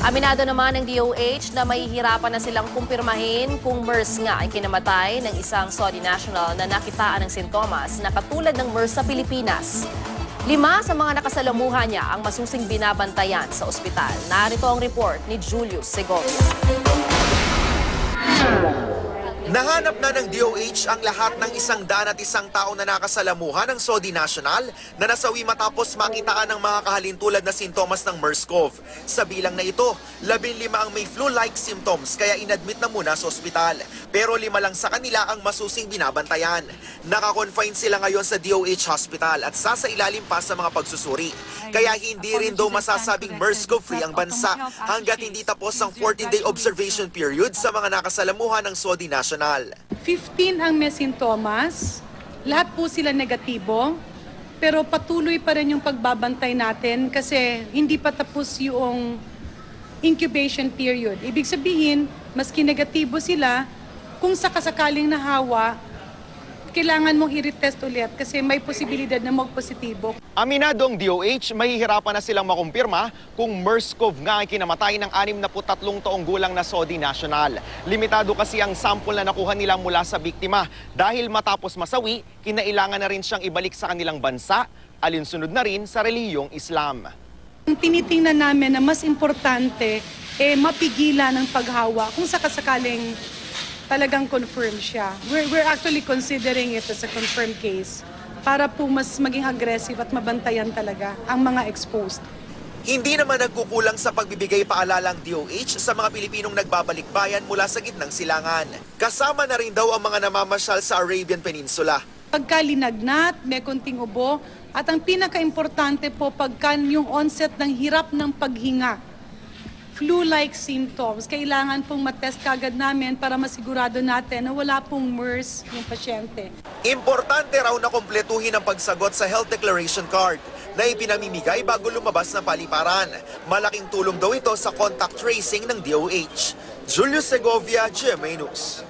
Aminado naman ng DOH na mahihirapan na silang kumpirmahin kung MERS nga ay kinamatay ng isang Saudi national na nakitaan ng sintomas na katulad ng MERS sa Pilipinas. 5 sa mga nakasalamuha niya ang masusing binabantayan sa ospital. Narito ang report ni Julius Segovia. Nahanap na ng DOH ang lahat ng 101 tao na nakasalamuha ng Saudi national na nasawi matapos makitaan ng mga kahalintulad na sintomas ng MERS-CoV. Sa bilang na ito, 15 ang may flu-like symptoms kaya inadmit na muna sa ospital. Pero 5 lang sa kanila ang masusing binabantayan. Nakakonfine sila ngayon sa DOH hospital at sasailalim pa sa mga pagsusuri. Kaya hindi rin daw masasabing MERS-CoV-free ang bansa hanggat hindi tapos ang 14-day observation period sa mga nakasalamuha ng Saudi national. 15 ang may sintomas, lahat po sila negatibo, pero patuloy pa rin yung pagbabantay natin kasi hindi pa tapos yung incubation period. Ibig sabihin, maski negatibo sila, kung sakasakaling nahawa, kailangan mong i-retest ulit kasi may posibilidad na mag-positibo. Aminadong DOH, mahihirapan na silang makumpirma kung MERS-CoV nga ay kinamatay ng 63 taong gulang na Saudi national. Limitado kasi ang sample na nakuha nila mula sa biktima. Dahil matapos masawi, kinailangan na rin siyang ibalik sa kanilang bansa, alinsunod na rin sa reliyong Islam. Ang tinitingnan namin na mas importante, mapigilan ang paghawa kung sakasakaling talagang confirm siya. We're actually considering it as a confirmed case para po mas maging aggressive at mabantayan talaga ang mga exposed. Hindi naman nagkukulang sa pagbibigay paalala ang DOH sa mga Pilipinong nagbabalik bayan mula sa gitnang silangan. Kasama na rin daw ang mga namamasyal sa Arabian Peninsula. Pagka linagnat, may konting ubo, at ang pinaka-importante po pagka yung onset ng hirap ng paghinga, flu-like symptoms, kailangan pong matest kagad namin para masigurado natin na wala pong MERS yung pasyente. Importante raw na kumpletuhin ang pagsagot sa health declaration card na ipinamimigay bago lumabas ng paliparan. Malaking tulong daw ito sa contact tracing ng DOH. Julius Segovia, GMA News.